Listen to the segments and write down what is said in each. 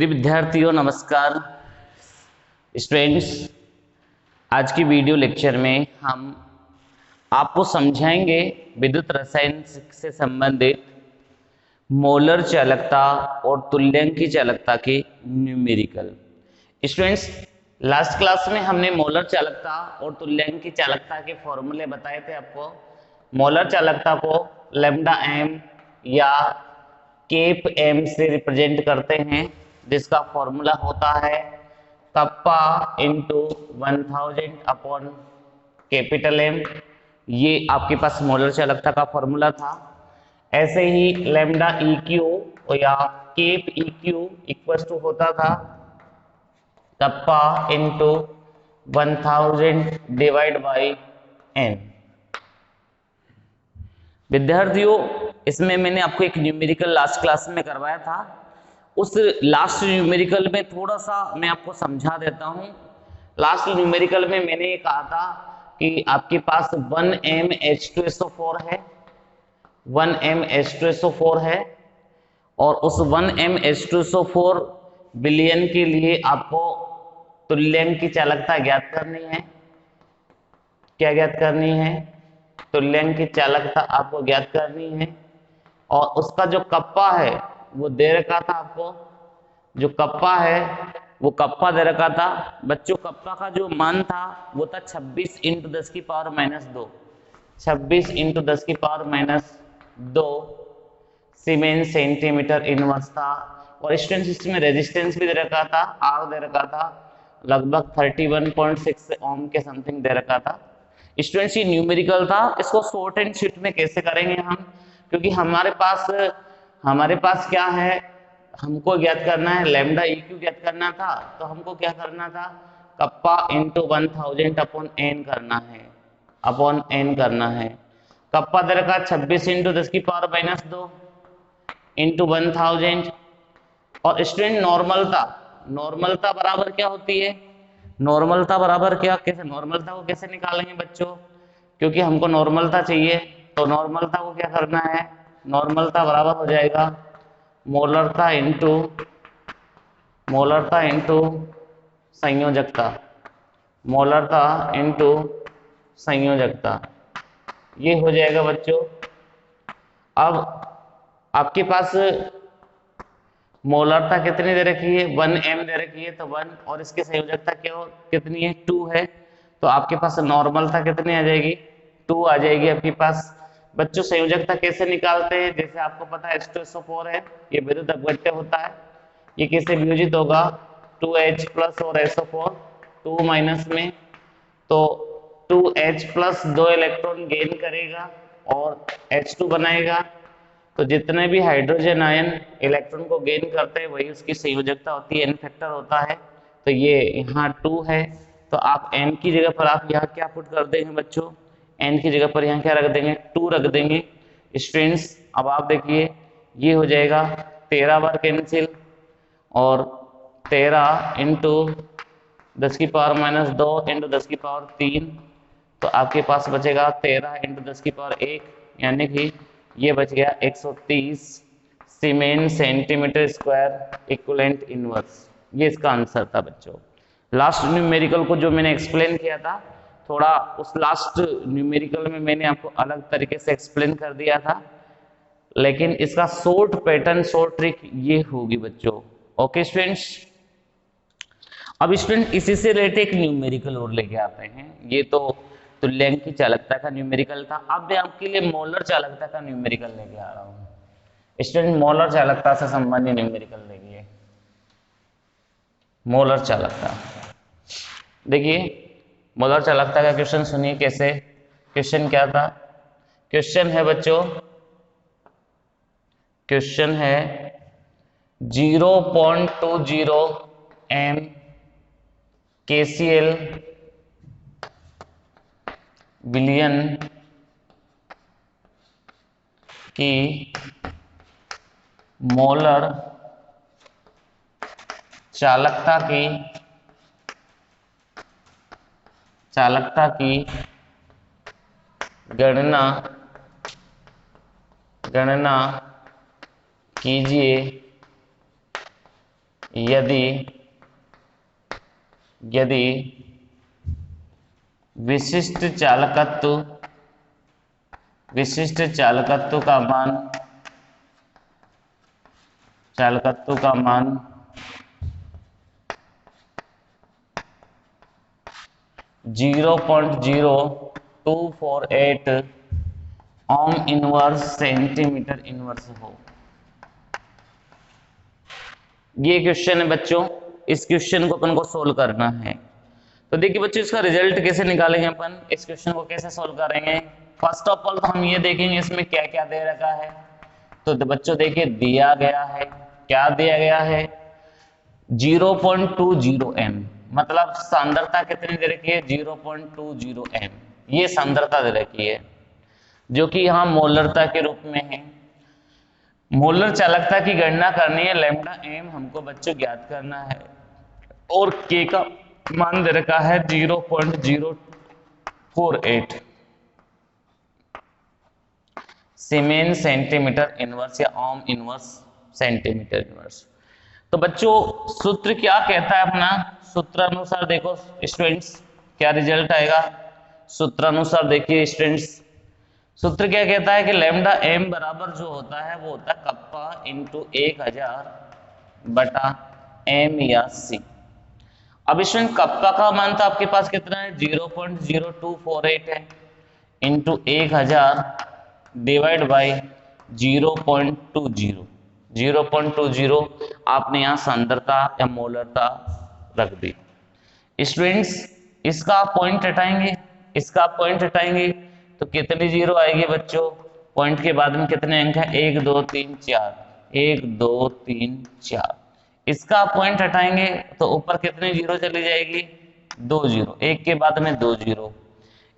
प्रिय विद्यार्थियों नमस्कार। स्टूडेंट्स, आज की वीडियो लेक्चर में हम आपको समझाएंगे विद्युत रसायन से संबंधित मोलर चालकता और तुल्यांक की चालकता के न्यूमेरिकल। स्टूडेंट्स, लास्ट क्लास में हमने मोलर चालकता और तुल्यांक की चालकता के फॉर्मूले बताए थे आपको। मोलर चालकता को लैम्डा एम या केप एम से रिप्रेजेंट करते हैं, जिसका फॉर्मूला होता है kappa into 1000 upon capital M. ये आपके पास मोलर चालकता का फॉर्मूला था। ऐसे ही लैम्डा ई क्यू या cap E Q equal to होता था kappa into 1000 divide by N. विद्यार्थियों, इसमें मैंने आपको एक न्यूमेरिकल लास्ट क्लास में करवाया था। उस लास्ट न्यूमेरिकल में थोड़ा सा मैं आपको समझा देता हूं। लास्ट न्यूमेरिकल में मैंने ये कहा था कि आपके पास 1mH2SO4 है, 1mH2SO4 है, और उस 1mH2SO4 विलयन के लिए आपको तुल्यांक की चालकता ज्ञात करनी है। क्या ज्ञात करनी है? तुल्यांक की चालकता आपको ज्ञात करनी है। और उसका जो कप्पा है वो दे रखा था आपको। जो कप्पा है वो कप्पा दे रखा था बच्चों। कप्पा का जो मान था वो था 26 इंटू 10 की पावर माइनस 2, 26 इंटू 10 की power minus 2 siemens centimetre inverse था। और स्टूडेंट्स, इसमें रेजिस्टेंस भी दे रखा था, आर दे रखा था, लगभग 31.6 ओम के समथिंग दे रखा था। स्टूडेंट्स, ये न्यूमेरिकल था। इसको शॉर्ट एंड स्वीट में कैसे करेंगे हम, क्योंकि हमारे पास क्या है, हमको ज्ञात करना है लैम्डा ई क्यू ज्ञात करना था। तो हमको क्या करना था, कप्पा इंटू 1000 अपॉन एन करना है, अपॉन एन करना है। कप्पा दे रखा 26 इंटू 10 की पावर माइनस 2 इंटू 1000। और स्टूडेंट, नॉर्मलता बराबर क्या होती है? नॉर्मलता बराबर क्या, कैसे नॉर्मलता को कैसे निकालेंगे बच्चों, क्योंकि हमको नॉर्मलता चाहिए। तो नॉर्मलता को क्या करना है, नॉर्मलता बराबर हो जाएगा मोलरता इंटू संयोजकता, मोलरता इंटू संयोजकता। ये हो जाएगा बच्चों। अब आपके पास मोलरता कितनी दे रखी है, 1m दे रखी है, तो 1, और इसकी संयोजकता क्या कितनी है, 2 है। तो आपके पास नॉर्मलता कितनी आ जाएगी, 2 आ जाएगी आपके पास। बच्चों, संयोजकता कैसे निकालते हैं? जैसे आपको पता है H2SO4 है, ये विद्युत अपघट्य होता है। ये किससे वियोजित होगा, 2H प्लस और SO4 2 माइनस में। तो 2H प्लस 2 इलेक्ट्रॉन गेन करेगा और H2 बनाएगा। तो जितने भी हाइड्रोजन आयन इलेक्ट्रॉन को गेन करते हैं वही उसकी संयोजकता होती है, n फैक्टर होता है। तो ये यहाँ 2 है, तो आप n की जगह पर आप यहाँ क्या पुट कर देंगे बच्चों, n की जगह पर यहाँ क्या रख देंगे, 2 रख देंगे। स्टूडेंट्स, अब आप देखिए ये हो जाएगा 13 बार कैंसिल, और 13 इंटू 10 की पावर माइनस 2 इंटू 10 की पावर 3, तो आपके पास बचेगा 13 इंटू 10 की पावर 1, यानी कि ये बच गया 130 cement centimetre square equivalent inverse. ये इसका आंसर था बच्चों। लास्ट न्यूमेरिकल को जो मैंने एक्सप्लेन किया था, थोड़ा उस लास्ट न्यूमेरिकल में मैंने आपको अलग तरीके से एक्सप्लेन कर दिया था, लेकिन इसका शॉर्ट पैटर्न, शॉर्ट ट्रिक ये होगी बच्चों। ओके स्टूडेंट्स, अब स्टूडेंट इसी से रिलेटेड एक न्यूमेरिकल और लेके आते हैं। ये तो तुल्यांक की चालकता का न्यूमेरिकल था। अब मैं आपके लिए मोलर चालकता का न्यूमेरिकल लेके आ रहा हूँ। स्टूडेंट, मोलर चालकता से संबंधित न्यूमेरिकल देखिए। मोलर चालकता देखिए, मोलर चालकता का क्वेश्चन सुनिए कैसे। क्वेश्चन क्या था? क्वेश्चन है बच्चों, क्वेश्चन है 0.20 m KCl विलयन की मोलर चालकता की गणना कीजिए यदि यदि विशिष्ट चालकत्व का मान 0.0248 ओम इनवर्स सेंटीमीटर इनवर्स हो। ये क्वेश्चन है बच्चों, इस क्वेश्चन को अपन को सोल्व करना है। तो देखिए बच्चों, इसका रिजल्ट कैसे निकालेंगे अपन, इस क्वेश्चन को कैसे सोल्व करेंगे। फर्स्ट ऑफ ऑल तो हम ये देखेंगे इसमें क्या क्या दे रखा है। तो बच्चों देखिए दिया गया है, क्या दिया गया है 0.20 m, मतलब सांद्रता कितनी दे रखी है 0.20 m। ये सांद्रता दे रखी है जो कि यहाँ मोलरता के रूप में है। मोलर चालकता की गणना करनी है, लैम्डा एम हमको बच्चों ज्ञात करना है और के का मान दे रखा है 0.048 सीमेन सेंटीमीटर इनवर्स या ओम इनवर्स सेंटीमीटर इनवर्स। तो बच्चों सूत्र क्या कहता है अपना, सूत्र अनुसार देखो स्टूडेंट्स क्या रिजल्ट आएगा। सूत्र अनुसार देखिए स्टूडेंट्स, सूत्र क्या कहता है कि लैम्डा एम बराबर जो होता है वो होता है कप्पा इंटू 1000 बटा एम या सी। अब इसमें कप्पा का मान तो आपके पास कितना है 0.0248 है, इंटू 1000 डिवाइड बाई 0.20 आपने यहाँ सांद्रता या मोलरता रख दी। स्टूडेंट्स इसका पॉइंट हटाएंगे, इसका पॉइंट हटाएंगे तो कितनी जीरो आएगी बच्चों, पॉइंट के बाद में कितने अंक है 1 2 3 4, 1 2 3 4। इसका पॉइंट हटाएंगे तो ऊपर कितनी जीरो चली जाएगी 2 जीरो, एक के बाद में 2 जीरो।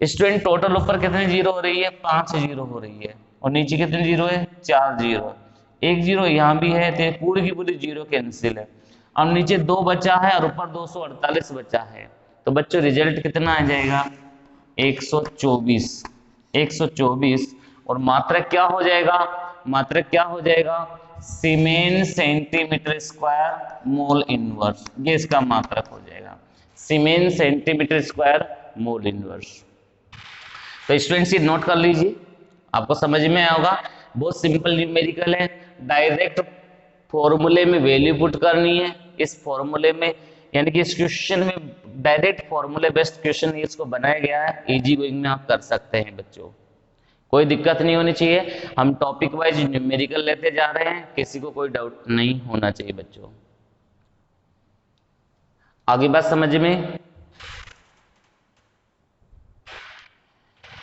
स्टूडेंट टोटल ऊपर कितनी जीरो हो रही है 5 जीरो हो रही है और नीचे कितनी जीरो है 4 जीरो। एक जीरो यहाँ भी है तो पूरी की पूरी जीरो कैंसिल है। अब नीचे 2 बचा है और ऊपर 248 बचा है, तो बच्चों रिजल्ट कितना आ जाएगा 124 और मात्रक क्या हो जाएगा, मात्रक क्या हो जाएगा सीमेन सेंटीमीटर स्क्वायर मोल इनवर्स। ये इसका मात्रक हो जाएगा सीमेन सेंटीमीटर स्क्वायर मोल इनवर्स। तो स्टूडेंट्स ये नोट कर लीजिए, आपको समझ में आया होगा। बहुत सिंपल न्यूमेरिकल है, डायरेक्ट फॉर्मूले में वैल्यू पुट करनी है। इस फॉर्मूले में यानी कि इस क्वेश्चन में डायरेक्ट फॉर्मूले बेस्ड क्वेश्चन इसको बनाया गया है, इजी गोइंग में आप कर सकते हैं बच्चों, कोई दिक्कत नहीं होनी चाहिए। हम टॉपिक वाइज न्यूमेरिकल लेते जा रहे हैं, किसी को कोई डाउट नहीं होना चाहिए बच्चों। आगे बात समझ में।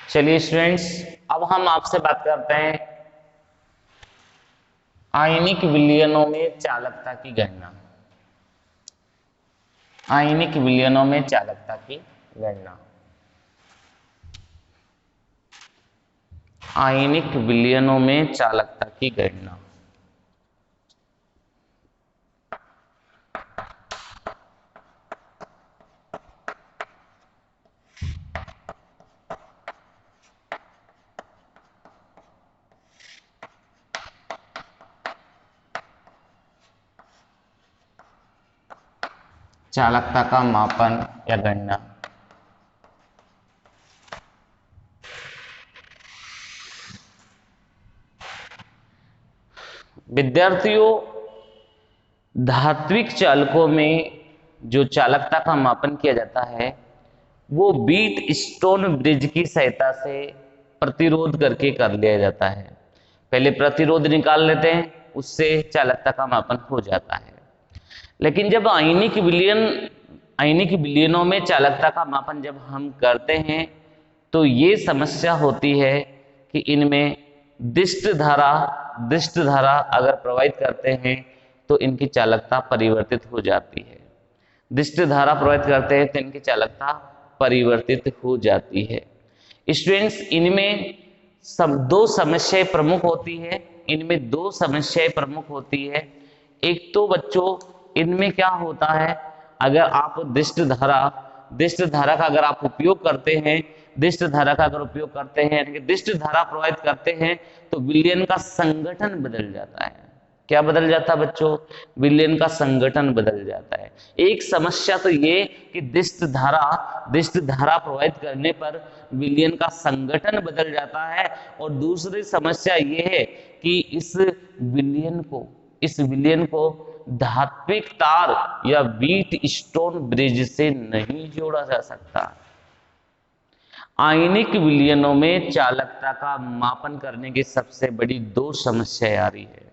चलिए स्टूडेंट्स अब हम आपसे बात करते हैं आयनिक विलयनों में चालकता की गणना। आयनिक विलयनों में चालकता की गणना, आयनिक विलयनों में चालकता की गणना। चालकता का मापन या गणना। विद्यार्थियों धात्विक चालकों में जो चालकता का मापन किया जाता है वो बीट स्टोन ब्रिज की सहायता से प्रतिरोध करके कर लिया जाता है। पहले प्रतिरोध निकाल लेते हैं, उससे चालकता का मापन हो जाता है। लेकिन जब आयनिक विलयनों में चालकता का मापन जब हम करते हैं तो ये समस्या होती है कि इनमें दिष्ट धारा अगर प्रवाहित करते हैं तो इनकी चालकता परिवर्तित हो जाती है। दिष्ट धारा प्रवाहित करते हैं तो इनकी चालकता परिवर्तित हो जाती है। स्टूडेंट्स इनमें दो समस्याएं प्रमुख होती है, इनमें दो समस्याएं प्रमुख होती है। एक तो बच्चों इनमें क्या होता है, अगर आप दिष्ट धारा का अगर आप उपयोग करते हैं, दिष्ट धारा का अगर उपयोग करते हैं यानी कि दिष्ट धारा प्रवाहित करते हैं तो विलयन का संगठन बदल जाता है। क्या बदल जाता है बच्चों? विलयन का संगठन बदल जाता है। एक समस्या तो ये कि दिष्ट धारा प्रवाहित करने पर विलयन का संगठन बदल जाता है, और दूसरी समस्या ये है कि इस विलयन को धात्विक तार या व्हीट स्टोन ब्रिज से नहीं जोड़ा जा सकता। आयनिक विलयनों में चालकता का मापन करने की सबसे बड़ी दो समस्या आ रही है।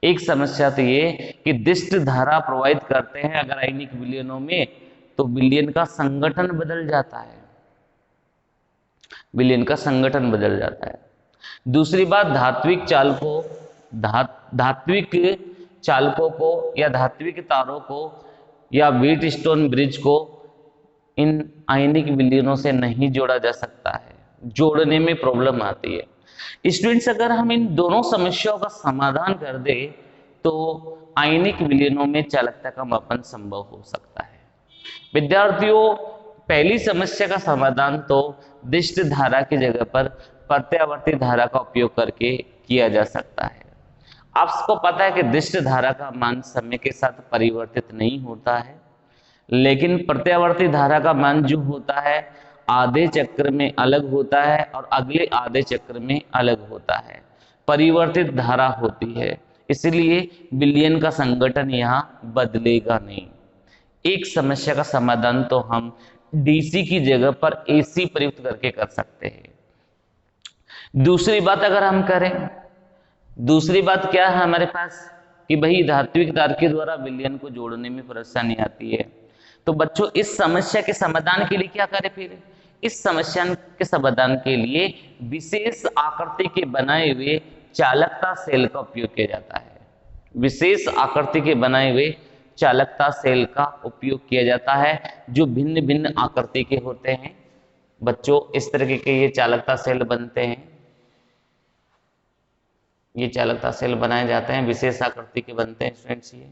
एक समस्या तो ये कि दिष्ट धारा प्रवाहित करते हैं अगर आयनिक विलयनों में, तो विलयन का संगठन बदल जाता है, विलयन का संगठन बदल जाता है। दूसरी बात, धात्विक चालकों को या धात्विक तारों को या व्हीट स्टोन ब्रिज को इन आयनिक विलयनों से नहीं जोड़ा जा सकता है, जोड़ने में प्रॉब्लम आती है। स्टूडेंट्स, अगर हम इन दोनों समस्याओं का समाधान कर दे तो आयनिक विलयनों में चालकता का मापन संभव हो सकता है। विद्यार्थियों, पहली समस्या का समाधान तो दिष्ट धारा की जगह पर प्रत्यावर्ती धारा का उपयोग करके किया जा सकता है। आपको पता है कि दिष्ट धारा का मान समय के साथ परिवर्तित नहीं होता है, लेकिन प्रत्यावर्ती धारा का मान जो होता है आधे चक्र में अलग होता है और अगले आधे चक्र में अलग होता है, परिवर्तित धारा होती है, इसलिए विलयन का संगठन यहाँ बदलेगा नहीं। एक समस्या का समाधान तो हम डीसी की जगह पर एसी प्रयुक्त करके कर सकते हैं। दूसरी बात अगर हम करें, दूसरी बात क्या है हमारे पास कि भाई धात्विक तार के द्वारा विलयन को जोड़ने में परेशानी आती है। तो बच्चों, इस समस्या के समाधान के लिए क्या करें? फिर इस समस्या के समाधान के लिए विशेष आकृति के बनाए हुए चालकता सेल का उपयोग किया जाता है। विशेष आकृति के बनाए हुए चालकता सेल का उपयोग किया जाता है जो भिन्न भिन्न आकृति के होते हैं। बच्चों, इस तरह के ये चालकता सेल बनते हैं, ये चालकता सेल बनाए जाते हैं, विशेष आकृति के बनते हैं स्टूडेंट्स। ये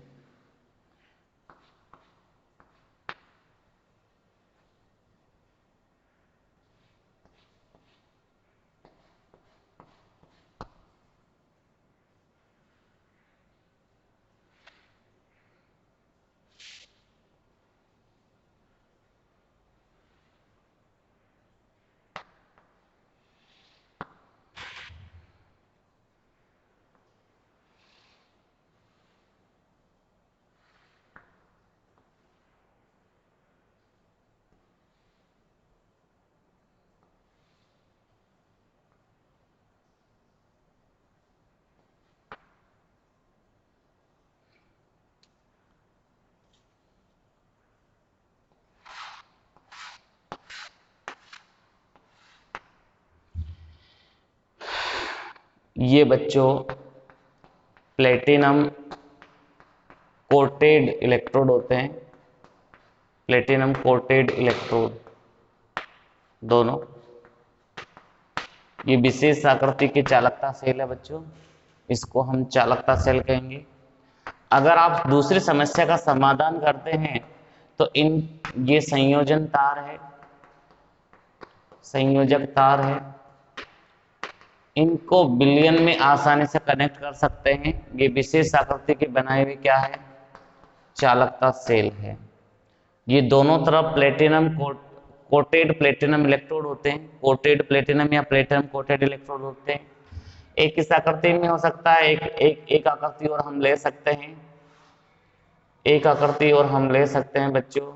ये बच्चों प्लेटिनम कोटेड इलेक्ट्रोड होते हैं, प्लेटिनम कोटेड इलेक्ट्रोड दोनों। ये विशेष आकृति की चालकता सेल है बच्चों, इसको हम चालकता सेल कहेंगे। अगर आप दूसरी समस्या का समाधान करते हैं तो ये संयोजन तार है, संयोजक तार है, इनको विलयन में आसानी से कनेक्ट कर सकते हैं। ये विशेष आकृति के बनाए हुए क्या है? चालकता सेल है। ये दोनों तरफ प्लेटिनम कोटेड प्लेटिनम इलेक्ट्रोड होते हैं, कोटेड प्लेटिनम या प्लेटिनम कोटेड इलेक्ट्रोड होते हैं। एक इस आकृति में हो सकता है, एक आकृति और हम ले सकते हैं, एक आकृति और हम ले सकते हैं बच्चों।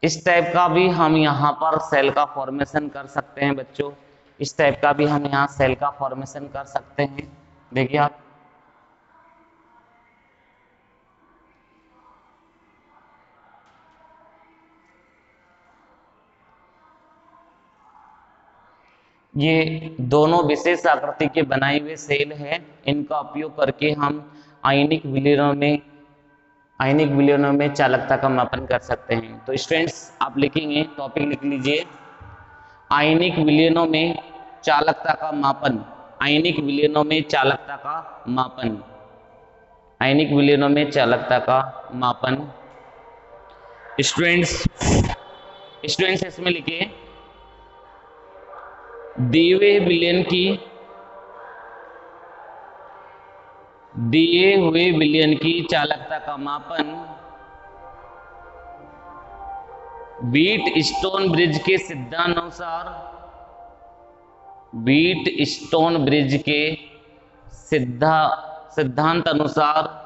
इस टाइप का भी हम यहाँ पर सेल का फॉर्मेशन कर सकते हैं बच्चों, इस टाइप का भी हम यहाँ सेल का फॉर्मेशन कर सकते हैं। देखिए आप, ये दोनों विशेष आकृति के बनाए हुए सेल हैं, इनका उपयोग करके हम आयनिक विलयनों में आयनिक विलयनों में चालकता का मापन कर सकते हैं। तो स्टूडेंट्स आप लिखेंगे, टॉपिक लिख लीजिए, आयनिक विलयनों में चालकता का मापन। आयनिक विलयनों में चालकता का मापन। आयनिक विलयनों में चालकता का मापन। स्टूडेंट्स स्टूडेंट्स इसमें लिखिए, दिए हुए विलयन की चालकता का मापन व्हीट स्टोन ब्रिज के सिद्धांतानुसार, व्हीट स्टोन ब्रिज के सिद्धांत अनुसार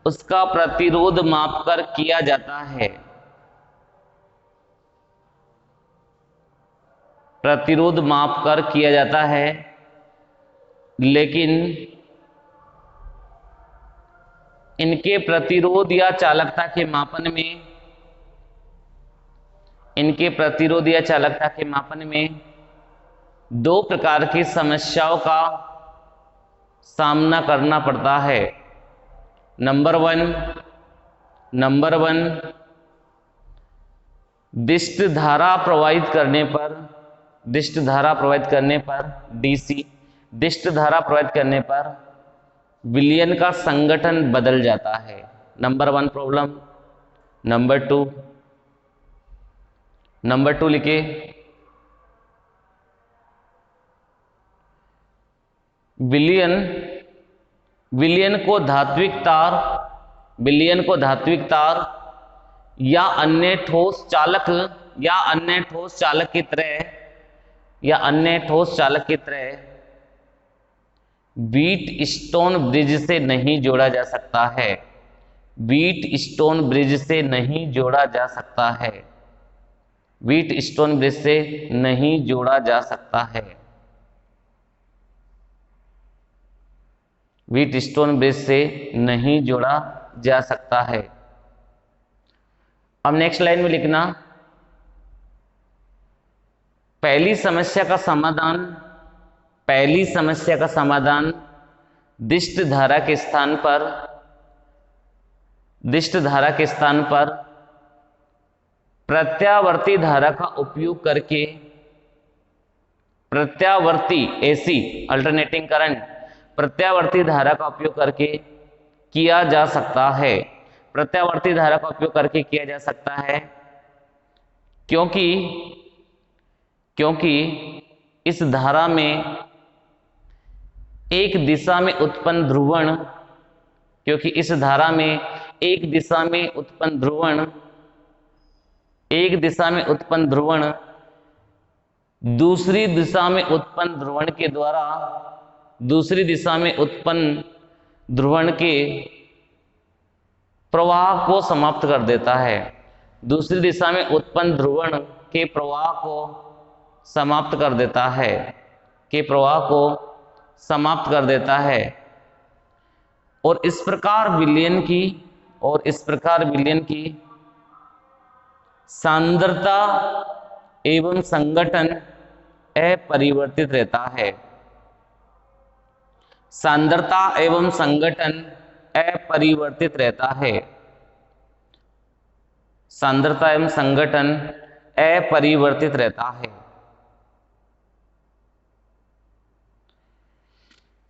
उसका प्रतिरोध मापकर किया जाता है। प्रतिरोध मापकर किया जाता है, लेकिन इनके प्रतिरोध या चालकता के मापन में, इनके प्रतिरोध या चालकता के मापन में दो प्रकार की समस्याओं का सामना करना पड़ता है। नंबर वन, दिष्ट धारा प्रवाहित करने पर डीसी, दिष्ट धारा प्रवाहित करने पर विलयन का संगठन बदल जाता है। Number 1 problem. नंबर टू लिखिए, विलयन को धात्विक तार या अन्य ठोस चालक की तरह व्हीट स्टोन ब्रिज से नहीं जोड़ा जा सकता है। व्हीट स्टोन ब्रिज से नहीं जोड़ा जा सकता है। व्हीट स्टोन ब्रिज से नहीं जोड़ा जा सकता है। व्हीट स्टोन ब्रिज से नहीं जोड़ा जा सकता है। अब नेक्स्ट लाइन में लिखना, पहली समस्या का समाधान दिष्ट धारा के स्थान पर प्रत्यावर्ती धारा का उपयोग करके, प्रत्यावर्ती धारा का उपयोग करके किया जा सकता है। प्रत्यावर्ती धारा का उपयोग करके किया जा सकता है, क्योंकि इस धारा में एक दिशा में उत्पन्न ध्रुवण दूसरी दिशा में उत्पन्न ध्रुवण के प्रवाह को समाप्त कर देता है। दूसरी दिशा में उत्पन्न ध्रुवण के प्रवाह को समाप्त कर देता है, और इस प्रकार विलयन की सांद्रता एवं संगठन अपरिवर्तित रहता है। सांद्रता एवं संगठन अपरिवर्तित रहता है। सांद्रता एवं संगठन अपरिवर्तित रहता है।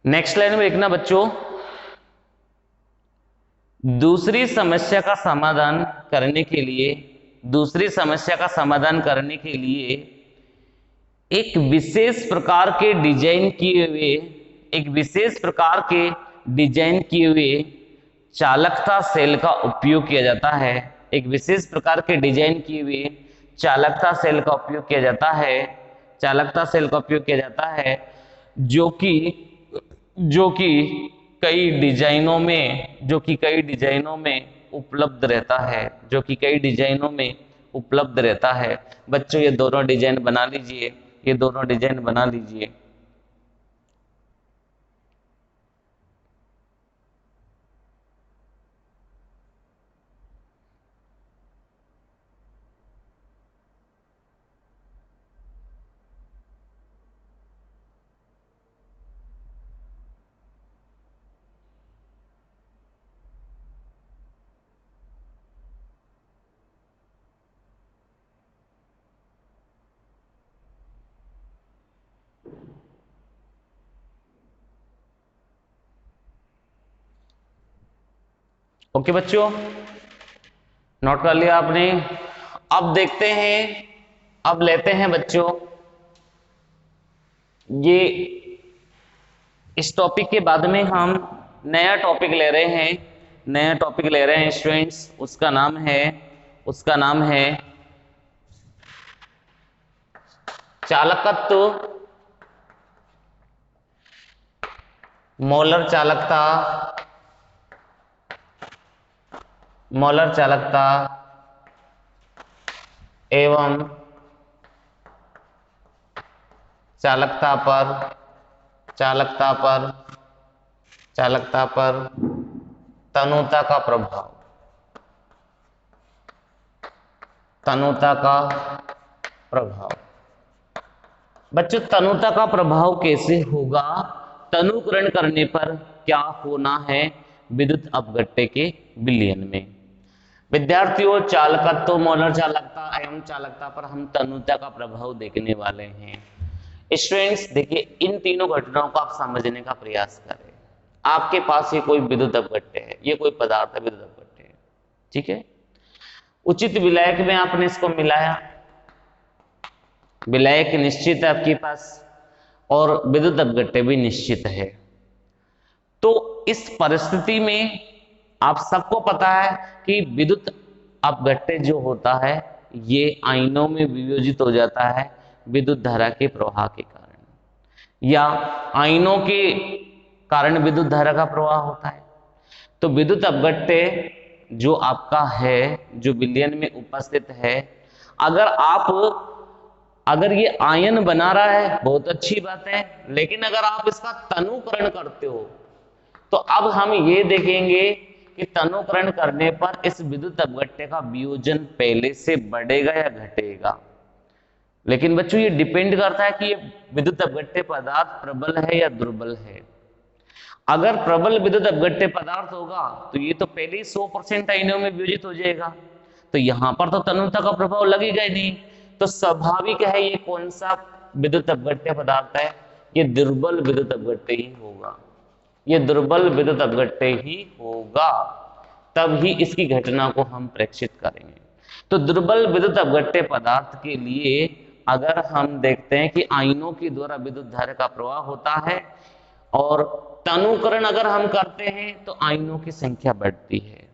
नेक्स्ट लाइन में लिखना बच्चों, दूसरी समस्या का समाधान करने के लिए एक विशेष प्रकार के डिजाइन किए हुए चालकता सेल का उपयोग किया जाता है। एक विशेष प्रकार के डिजाइन किए हुए चालकता सेल का उपयोग किया जाता है, जो कि कई डिजाइनों में उपलब्ध रहता है। बच्चों ये दोनों डिजाइन बना लीजिए। ओके बच्चों, नोट कर लिया आपने। अब देखते हैं, अब लेते हैं बच्चों ये इस टॉपिक के बाद में हम नया टॉपिक ले रहे हैं, नया टॉपिक ले रहे हैं स्टूडेंट्स। उसका नाम है चालकत्व, मोलर चालकता एवं चालकता पर तनुता का प्रभाव, बच्चों तनुता का प्रभाव कैसे होगा, तनुकरण करने पर क्या होना है विद्युत अपघट्य के विलयन में। विद्यार्थियों, चालकत्व, मोलर चालकता एवं चालकता पर हम तनुता का प्रभाव देखने वाले हैं। स्टूडेंट्स देखिए, इन तीनों घटनाओं को आप समझने का प्रयास करें। आपके पास ये कोई विद्युत अपघट्य है, ये कोई पदार्थ है, विद्युत अपघट्य है, ठीक है। उचित विलायक में आपने इसको मिलाया, विलायक निश्चित है आपके पास और विद्युत अपघट्य भी निश्चित है। तो इस परिस्थिति में आप सबको पता है कि विद्युत अपघट्य जो होता है ये आयनों में विभाजित हो जाता है विद्युत धारा के प्रवाह के कारण, या आयनों के कारण विद्युत धारा का प्रवाह होता है। तो विद्युत अपघट्य जो आपका है, जो विलयन में उपस्थित है, अगर ये आयन बना रहा है बहुत अच्छी बात है, लेकिन अगर आप इसका तनुकरण करते हो तो अब हम ये देखेंगे कि तनुकरण करने पर इस विद्युत अपघट्य का वियोजन पहले से बढ़ेगा या घटेगा। लेकिन बच्चों ये डिपेंड करता है कि ये विद्युत अपघट्य पदार्थ प्रबल है या दुर्बल है। अगर प्रबल विद्युत अपघट्य पदार्थ होगा तो ये तो पहले ही 100% आयनों में विभाजित हो जाएगा, तो यहां पर तो तनुता का प्रभाव लगेगा ही नहीं। तो स्वाभाविक है ये कौन सा विद्युत अपघट्य पदार्थ है, ये दुर्बल विद्युत अपघट्य ही होगा, ये दुर्बल विद्युत अपघट्य ही होगा, तब ही इसकी घटना को हम प्रेक्षित करेंगे। तो दुर्बल विद्युत अपघट्य पदार्थ के लिए अगर हम देखते हैं कि आयनों के द्वारा विद्युत धारा का प्रवाह होता है और तनुकरण अगर हम करते हैं तो आयनों की संख्या बढ़ती है,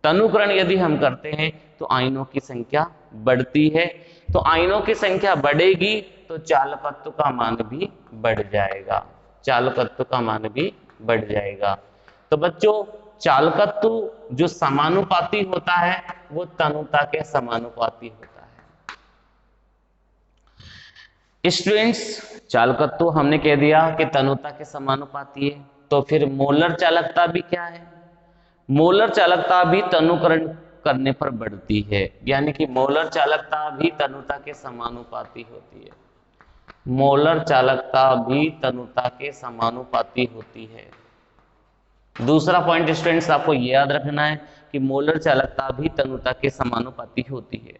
तनुकरण यदि हम करते हैं तो आयनों की संख्या बढ़ती है। तो आयनों की संख्या बढ़ेगी तो चालकत्व का मान भी बढ़ जाएगा, चालकत्व का मान भी बढ़ जाएगा। तो बच्चों चालकत्व जो समानुपाती होता है वो तनुता के समानुपाती होता है। स्टूडेंट्स चालकत्व हमने कह दिया कि तनुता के समानुपाती है, तो फिर मोलर चालकता भी क्या है, मोलर चालकता भी तनुकरण करने पर बढ़ती है, यानी कि मोलर चालकता भी तनुता के समानुपाती होती है, मोलर चालकता भी तनुता के समानुपाती होती है। दूसरा पॉइंट स्टूडेंट्स आपको याद रखना है कि मोलर चालकता भी तनुता के समानुपाती होती है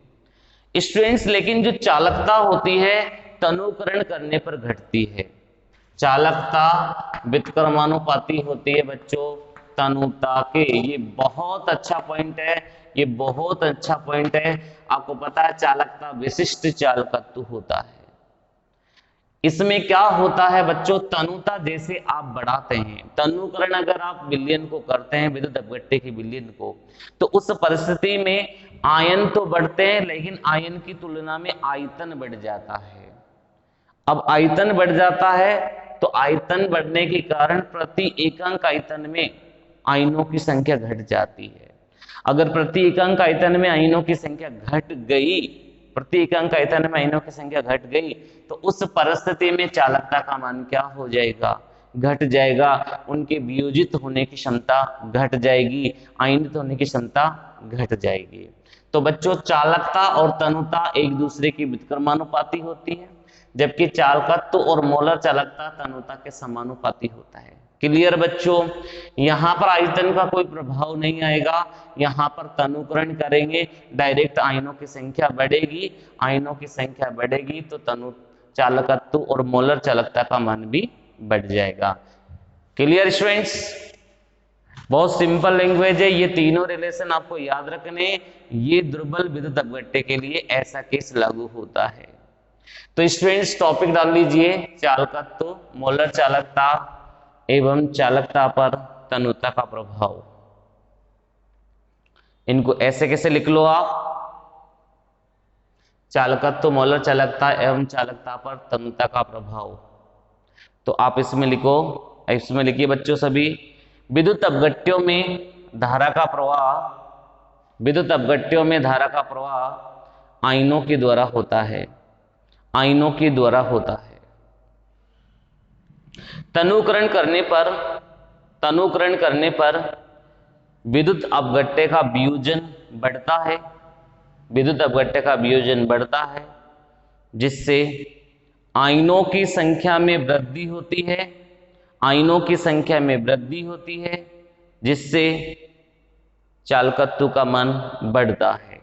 स्टूडेंट्स। लेकिन जो चालकता होती है तनुकरण करने पर घटती है, चालकता व्युत्क्रमानुपाती होती है बच्चों तनुता के। ये बहुत अच्छा पॉइंट है, ये बहुत अच्छा पॉइंट है। आपको पता है चालकता विशिष्ट चालकत्व होता है। इसमें क्या होता है बच्चों, तनुता जैसे आप बढ़ाते हैं, तनुकरण अगर आप विलयन को करते हैं विद्युत अपघट्य के विलयन को, तो उस परिस्थिति में आयन तो बढ़ते हैं लेकिन आयन की तुलना में आयतन बढ़ जाता है। अब आयतन बढ़ जाता है तो आयतन बढ़ने के कारण प्रति एकांक आयतन में आयनों की संख्या घट जाती है। अगर प्रति एकांक आयतन में आयनों की संख्या घट गई, प्रति एकांक आयतन में आयनों की संख्या घट गई, तो उस परिस्थिति में चालकता का मान क्या हो जाएगा, घट जाएगा। उनके वियोजित होने की क्षमता घट जाएगी, आयनित होने की क्षमता घट जाएगी। तो बच्चों चालकता और तनुता एक दूसरे की व्युत्क्रमानुपाती होती है, जबकि चालकत्व और मोलर चालकता तनुता के समानुपाती होता है। क्लियर बच्चों, यहां पर आयतन का कोई प्रभाव नहीं आएगा, यहां पर तनुकरण करेंगे डायरेक्ट आयनों की संख्या बढ़ेगी, आयनों की संख्या बढ़ेगी तो तनु चालकत्व और मोलर चालकता का मान भी बढ़ जाएगा। क्लियर स्टूडेंट्स, बहुत सिंपल लैंग्वेज है, ये तीनों रिलेशन आपको याद रखने। ये दुर्बल विद्युत अपघट्य के लिए ऐसा केस लागू होता है। तो स्टूडेंट्स टॉपिक डाल लीजिए, चालकत्व, मोलर चालकता एवं चालकता पर तनुता का प्रभाव। इनको ऐसे कैसे लिख लो आप, चालकत्व, मोलर चालकता एवं चालकता पर तनुता का प्रभाव। तो आप इसमें लिखो, इसमें लिखिए बच्चों सभी, विद्युत अपघट्यों में धारा का प्रवाह, विद्युत अपघट्यों में धारा का प्रवाह आयनों के द्वारा होता है, आयनों के द्वारा होता है। तनुकरण करने पर, तनुकरण करने पर विद्युत अपघट्य का वियोजन बढ़ता है, विद्युत अपघट्य का वियोजन बढ़ता है, जिससे आयनों की संख्या में वृद्धि होती है, आयनों की संख्या में वृद्धि होती है, जिससे चालकत्व का मान बढ़ता है।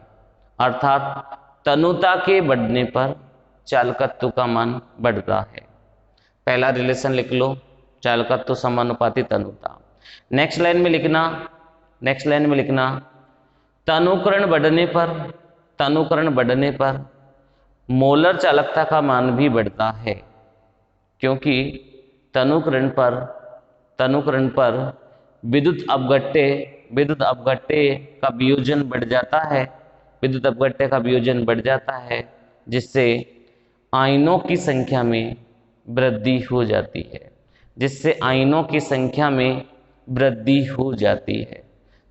अर्थात तनुता के बढ़ने पर चालकत्व का मान बढ़ता है। पहला रिलेशन लिख लो, चालकत्व समानुपाती तनुता। नेक्स्ट लाइन में लिखना, नेक्स्ट लाइन में लिखना, तनुकरण बढ़ने पर, तनुकरण बढ़ने पर मोलर चालकता का मान भी बढ़ता है, क्योंकि तनुकरण पर, तनुकरण पर विद्युत अपघट्य, विद्युत अपघट्य का वियोजन बढ़ जाता है, विद्युत अपघट्य का वियोजन बढ़ जाता है, जिससे आयनों की संख्या में वृद्धि हो जाती है, जिससे आयनों की संख्या में वृद्धि हो जाती है,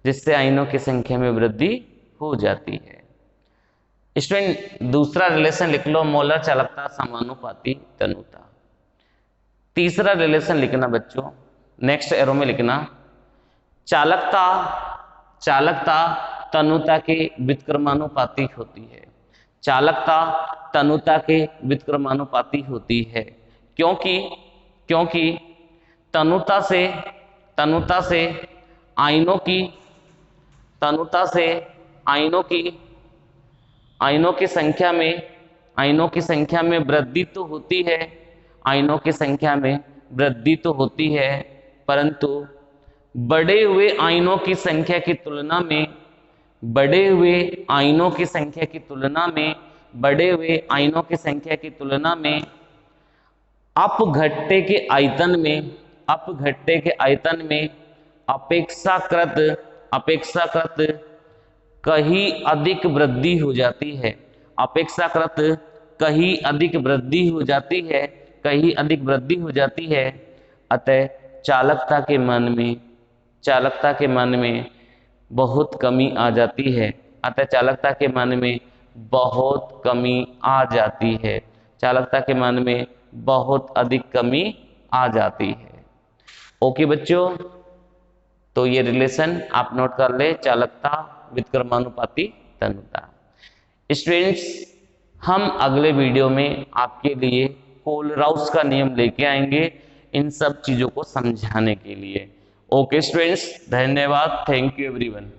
जिससे आयनों की संख्या में वृद्धि हो जाती है। स्टूडेंट दूसरा रिलेशन लिख लो, मोलर चालकता समानुपाती तनुता। तीसरा रिलेशन लिखना बच्चों, नेक्स्ट एरो में लिखना, चालकता, चालकता तनुता के व्युत्क्रमानुपाती होती है, चालकता तनुता के व्युत्क्रमानुपाती होती है, क्योंकि, क्योंकि तनुता से, तनुता से आयनों की, तनुता से आयनों की, आयनों की संख्या में, आयनों की संख्या में वृद्धि तो होती है, आयनों की संख्या में वृद्धि तो होती है, परंतु बढ़े हुए आयनों की संख्या की तुलना में, बढ़े हुए आयनों की संख्या की तुलना में, बढ़े हुए आयनों की संख्या की तुलना में अपघट्य के आयतन में, अपघट्य के आयतन में अपेक्षाकृत, अपेक्षाकृत कहीं अधिक वृद्धि हो जाती है, अपेक्षाकृत कहीं अधिक वृद्धि हो जाती है, कहीं अधिक वृद्धि हो जाती है। अतः चालकता के मान में, चालकता के मान में बहुत कमी आ जाती है, अतः चालकता के मान में बहुत कमी आ जाती है, चालकता के मान में बहुत अधिक कमी आ जाती है। ओके बच्चों, तो ये रिलेशन आप नोट कर ले, चालकता व्युत्क्रमानुपाती तनुता। स्टूडेंट्स हम अगले वीडियो में आपके लिए कोलराउस का नियम लेके आएंगे इन सब चीजों को समझाने के लिए। ओके स्टूडेंट्स, धन्यवाद, थैंक यू एवरीवन।